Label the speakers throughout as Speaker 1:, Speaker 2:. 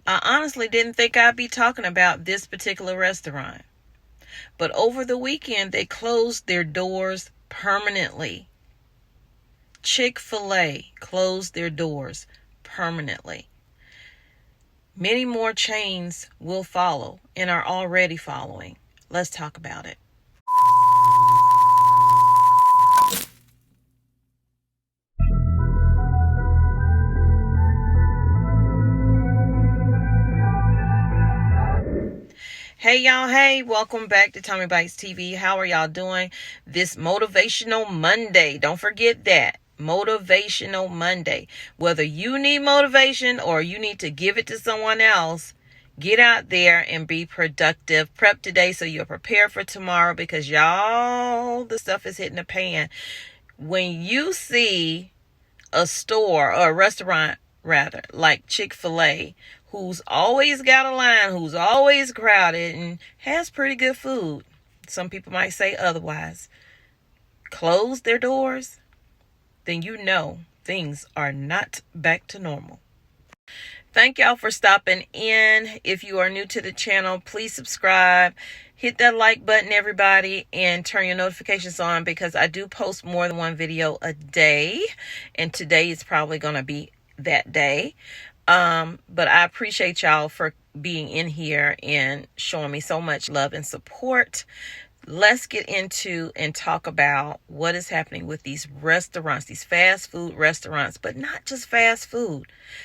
Speaker 1: I honestly didn't think I'd be talking about this particular restaurant. But over the weekend, they closed their doors permanently. Chick-fil-A closed their doors permanently. Many more chains will follow and are already following. Let's talk about it. Hey y'all, hey, welcome back to Tommy Bites TV. How are y'all doing this motivational Monday? Don't forget that. Motivational Monday. Whether you need motivation or you need to give it to someone else, get out there and be productive. Prep today so you're prepared for tomorrow, because y'all, the stuff is hitting the pan. When you see a store or a restaurant, rather, like Chick-fil-A, who's always got a line, who's always crowded and has pretty good food, some people might say otherwise, close their doors, then you know things are not back to normal. Thank y'all for stopping in. If you are new to the channel, please subscribe. Hit that like button, everybody, and turn your notifications on, because I do post more than one video a day, and today is probably going to be that day. But I appreciate y'all for being in here and showing me so much love and support. Let's get into and talk about what is happening with these restaurants, these fast food restaurants, but not just fast food,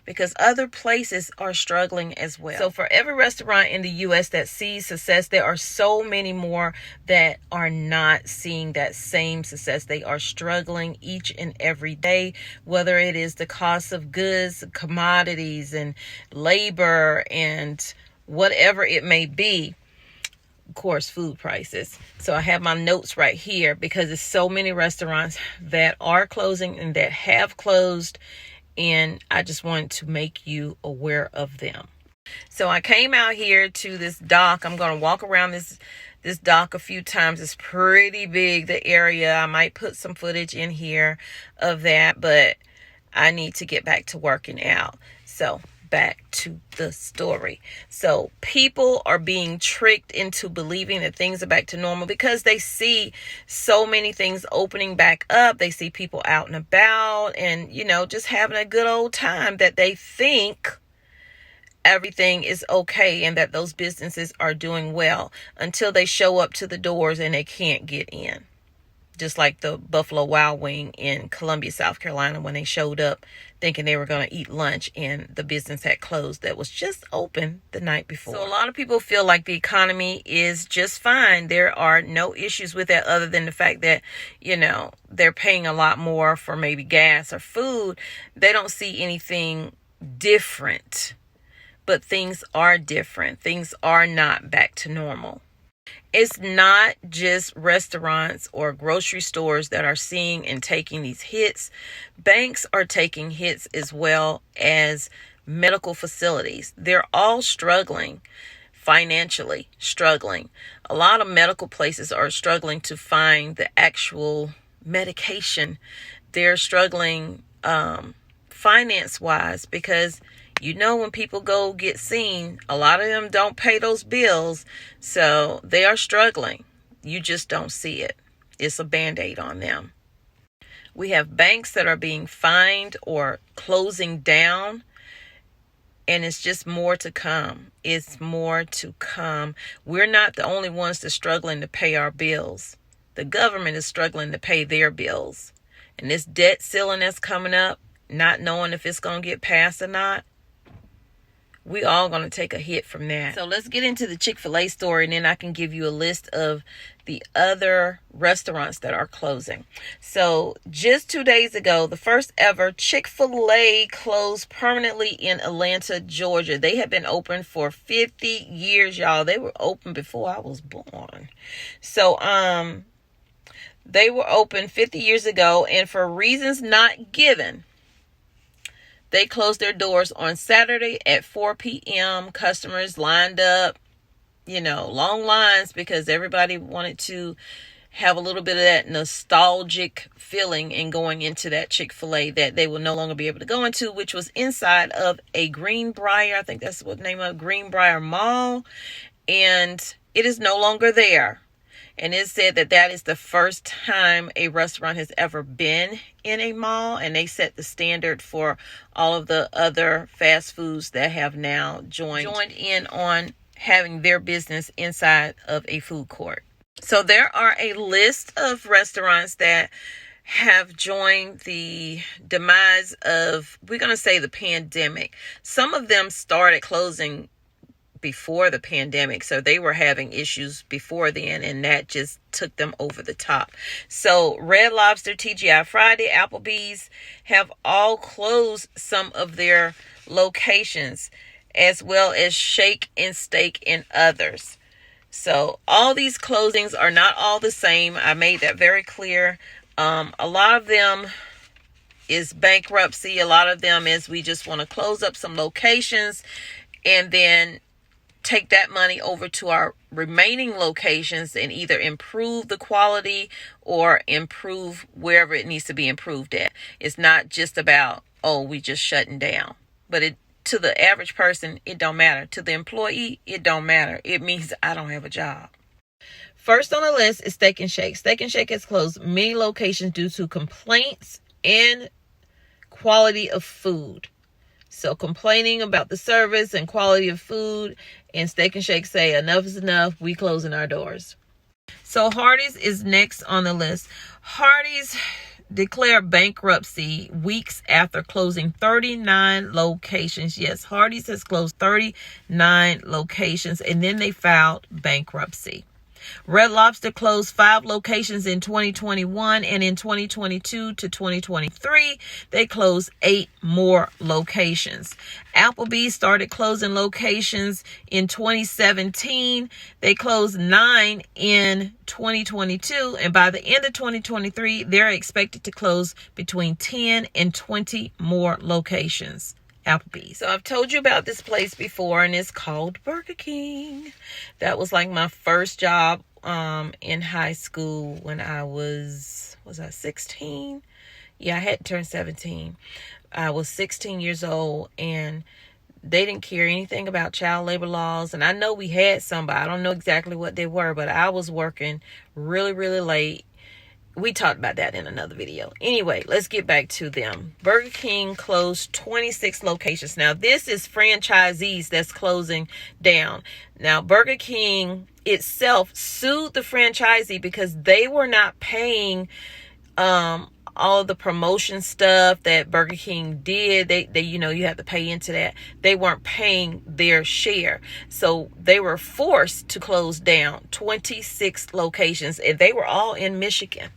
Speaker 1: because other places are struggling as well. So for every restaurant in the U.S. that sees success, there are so many more that are not seeing that same success. They are struggling each and every day, whether it is the cost of goods, commodities, and labor, and whatever it may be. Of course, food prices. So I have my notes right here, because there's so many restaurants that are closing and that have closed, and I just wanted to make you aware of them. So I came out here to this dock. I'm going to walk around this dock a few times. It's pretty big, the area. I might put some footage in here of that, but I need to get back to working out. So back to the story. So people are being tricked into believing that things are back to normal because they see so many things opening back up. They see people out and about and, just having a good old time, that they think everything is okay and that those businesses are doing well, until they show up to the doors and they can't get in. Just like the Buffalo Wild Wing in Columbia, South Carolina, when they showed up thinking they were going to eat lunch and the business had closed that was just open the night before. So a lot of people feel like the economy is just fine. There are no issues with that, other than the fact that, they're paying a lot more for maybe gas or food. They don't see anything different, but things are different. Things are not back to normal. It's not just restaurants or grocery stores that are seeing and taking these hits. Banks are taking hits, as well as medical facilities. They're all struggling, financially struggling. A lot of medical places are struggling to find the actual medication. They're struggling finance-wise, because when people go get seen, a lot of them don't pay those bills. So they are struggling. You just don't see it. It's a Band-Aid on them. We have banks that are being fined or closing down. And it's just more to come. It's more to come. We're not the only ones that's struggling to pay our bills. The government is struggling to pay their bills. And this debt ceiling that's coming up, not knowing if it's going to get passed or not, we all going to take a hit from that. So let's get into the Chick-fil-A story, and then I can give you a list of the other restaurants that are closing. So just 2 days ago, the first ever Chick-fil-A closed permanently in Atlanta, Georgia. They have been open for 50 years, y'all. They were open before I was born. So they were open 50 years ago, and for reasons not given, they closed their doors on Saturday at 4 p.m. Customers lined up, long lines, because everybody wanted to have a little bit of that nostalgic feeling in going into that Chick-fil-A that they will no longer be able to go into, which was inside of a Greenbrier. I think that's what the name of Greenbrier Mall. And it is no longer there. And it said that that is the first time a restaurant has ever been in a mall. And they set the standard for all of the other fast foods that have now joined in on having their business inside of a food court. So there are a list of restaurants that have joined the demise of, we're going to say, the pandemic. Some of them started closing before the pandemic, so they were having issues before then, and that just took them over the top. So Red Lobster, TGI Friday, Applebee's have all closed some of their locations, as well as Shake and Steak and others. So all these closings are not all the same. I made that very clear. A lot of them is bankruptcy. A lot of them is we just want to close up some locations and then take that money over to our remaining locations and either improve the quality or improve wherever it needs to be improved at. It's not just about, oh, we just shutting down. But to the average person, it don't matter. To the employee, it don't matter. It means I don't have a job. First on the list is Steak and Shake. Steak and Shake has closed many locations due to complaints and quality of food. So complaining about the service and quality of food, and Steak and Shake say enough is enough, we closing our doors. So Hardee's is next on the list. Hardee's declared bankruptcy weeks after closing 39 locations. Yes, Hardee's has closed 39 locations, and then they filed bankruptcy. Red Lobster closed 5 locations in 2021, and in 2022 to 2023, they closed 8 more locations. Applebee's started closing locations in 2017. They closed 9 in 2022, and by the end of 2023, they're expected to close between 10 and 20 more locations. Applebee's. So I've told you about this place before, and it's called Burger King. That was like my first job in high school when I was I 16? Yeah, I had turned 17. I was 16 years old, and they didn't care anything about child labor laws. And I know we had some, but I don't know exactly what they were, but I was working really, really late. We talked about that in another video. Anyway, let's get back to them. Burger King closed 26 locations. Now, this is franchisees that's closing down. Now, Burger King itself sued the franchisee because they were not paying all of the promotion stuff that Burger King did. They you have to pay into that. They weren't paying their share. So they were forced to close down 26 locations, and they were all in Michigan.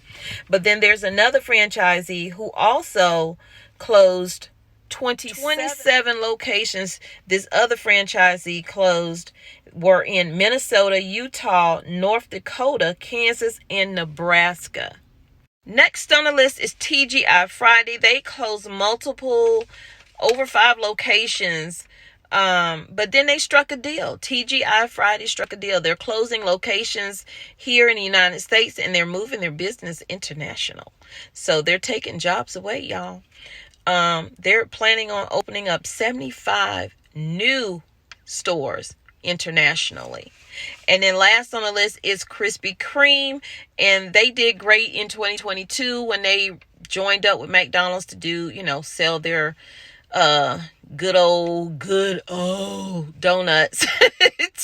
Speaker 1: But then there's another franchisee who also closed 27 locations. This other franchisee were in Minnesota, Utah, North Dakota, Kansas, and Nebraska. Next on the list is TGI Friday. They closed over 5 locations, but then they struck a deal. TGI Friday struck a deal. They're closing locations here in the United States, and they're moving their business international. So they're taking jobs away, y'all. They're planning on opening up 75 new stores internationally. And then last on the list is Krispy Kreme, and they did great in 2022 when they joined up with McDonald's to do, sell their good old donuts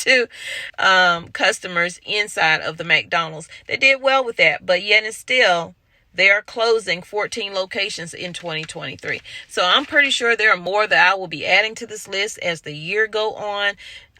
Speaker 1: to customers inside of the McDonald's. They did well with that, but yet and still they are closing 14 locations in 2023. So I'm pretty sure there are more that I will be adding to this list as the year go on.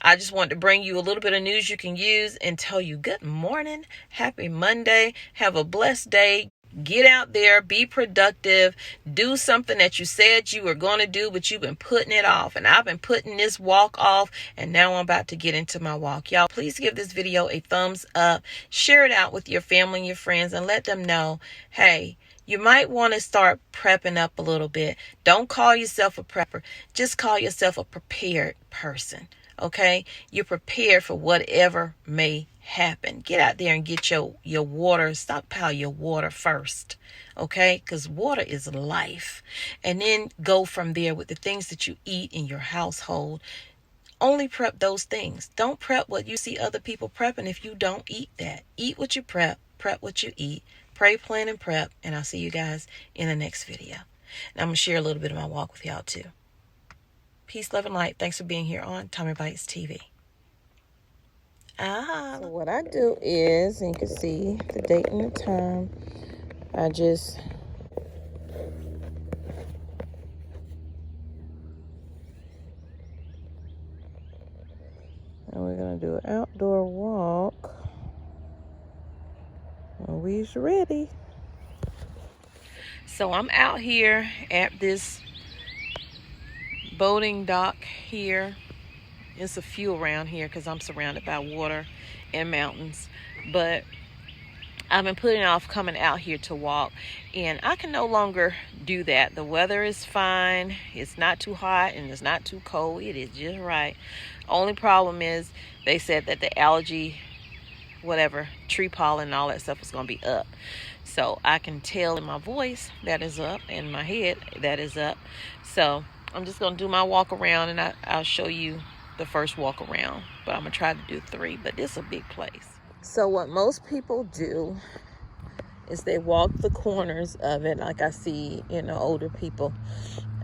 Speaker 1: I just want to bring you a little bit of news you can use and tell you good morning, happy Monday, have a blessed day. Get out there, be productive, do something that you said you were going to do, but you've been putting it off. And I've been putting this walk off, and now I'm about to get into my walk. Y'all, please give this video a thumbs up, share it out with your family and your friends, and let them know, hey, you might want to start prepping up a little bit. Don't call yourself a prepper. Just call yourself a prepared person. Okay, you're prepared for whatever may happen. Get out there and get your water, stockpile your water first. Okay, because water is life. And then go from there with the things that you eat in your household. Only prep those things. Don't prep what you see other people prepping if you don't eat that. Eat what you prep what you eat. Pray, plan, and prep. And I'll see you guys in the next video. And I'm going to share a little bit of my walk with y'all too. Peace, love, and light. Thanks for being here on Tommy Bites TV. So what I do is, and you can see the date and the time, and we're going to do an outdoor walk when we's ready. So I'm out here at this boating dock here. It's a few around here because I'm surrounded by water and mountains. But I've been putting off coming out here to walk, and I can no longer do that. The weather is fine. It's not too hot and it's not too cold. It is just right. Only problem is they said that the algae, whatever, tree pollen and all that stuff is going to be up. So I can tell in my voice that is up, and my head that is up. So I'm just going to do my walk around, and I'll show you the first walk around. But I'm going to try to do 3, but this is a big place. So what most people do is they walk the corners of it. Like I see, older people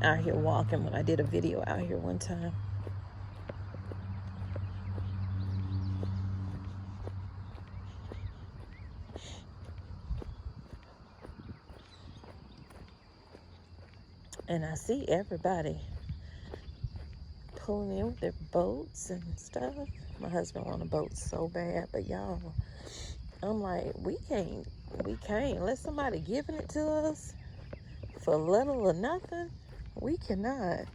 Speaker 1: out here walking when I did a video out here one time. And I see everybody pulling in with their boats and stuff. My husband wants a boat so bad, but y'all, I'm like, we can't let somebody giving it to us for little or nothing. We cannot.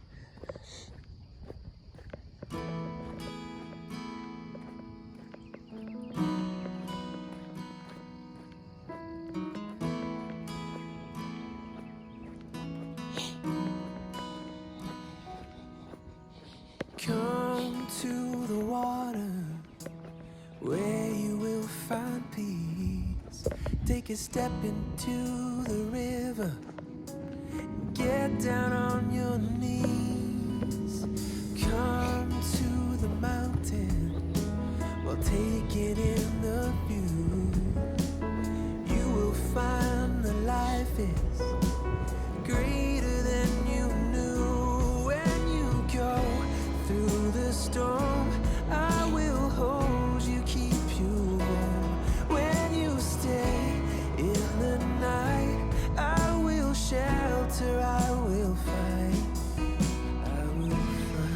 Speaker 2: Come to the water where you will find peace. Take a step into the river. Get down on your knees. Come to the mountain while taking in the view. You will find that life is greater than you knew. When you go through the storm, I will hold you, keep you warm. When you stay in the night, I will shelter, I will fight, I will fight.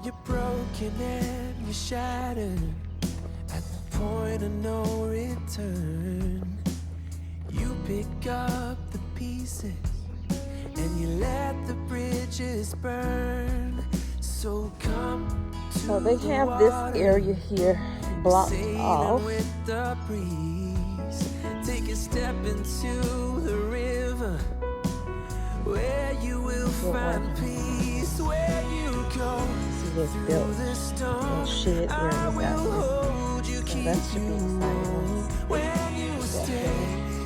Speaker 2: You're broken and you're shattered at the point of no return. You pick up the pieces and you let the bridges burn. So come to
Speaker 1: So they have this area here blocked off.
Speaker 2: With the breeze. Take a step into the river where you will find peace. Where you go through the storm, I will hold you, keep you warm. When you stay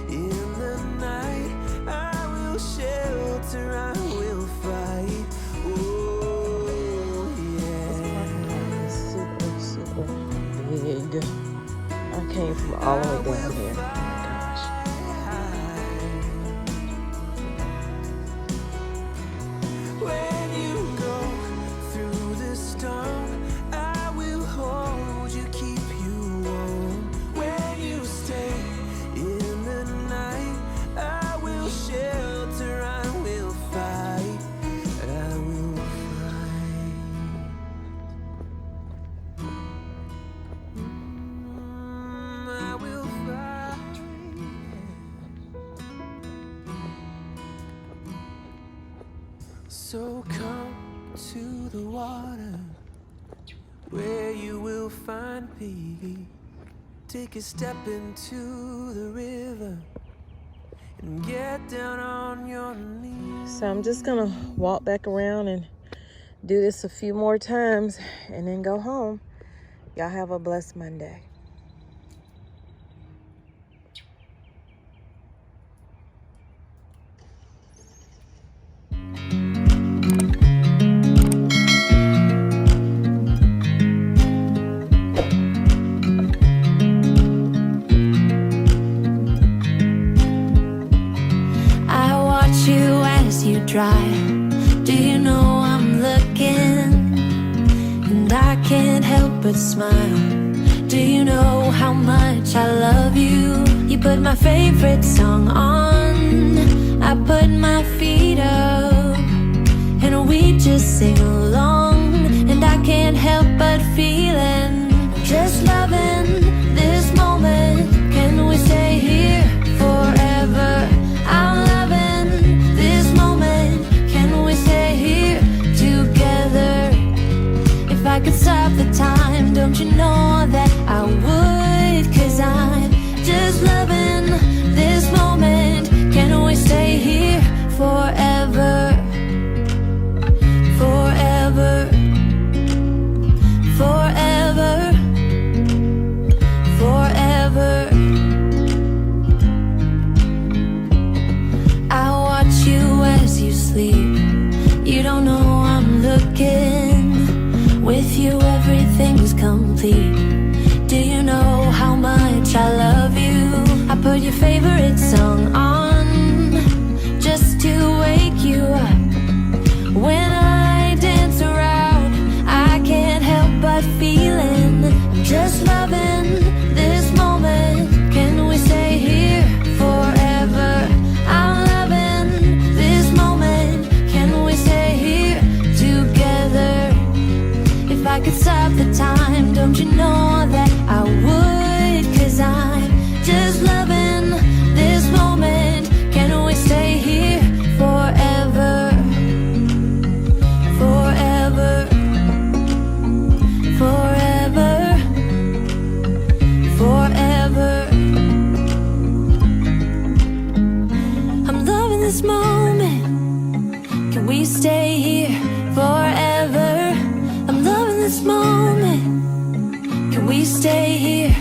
Speaker 2: in the night, I will shelter, I will fight. Oh yeah.
Speaker 1: Super big. I came from all the way down here. So come to the water where you will find
Speaker 2: find peace. Take a step into the river and get down on your knees.
Speaker 1: So I'm just gonna walk back around and do this a few more times and then go home. Y'all have a blessed Monday.
Speaker 2: Drive. Do you know I'm looking? And I can't help but smile. Do you know how much I love you? You put my favorite song on, I put my feet up, and we just sing along. And I can't help but feeling, just loving this moment. Can we stay here forever? I'm loving this moment. Can we stay here together? If I could stop the time, don't you know that I would? 'Cause I'm just loving this moment. Can we stay here forever? Forever. Forever. Forever. I watch you as you sleep. You don't know I'm looking. With you everything's complete. Do you know how much I love you? I put your favorite song on just to wake you up. When I dance around, I can't help but feeling, just loving this moment. Can we stay here forever? I'm loving this moment. Can we stay here together? If I could stop the time, don't you know that I would? 'Cause I'm just loving this moment. Can we stay here forever? Forever. Forever. Forever. I'm loving this moment. Can we stay here forever? I'm loving this moment. Can we stay here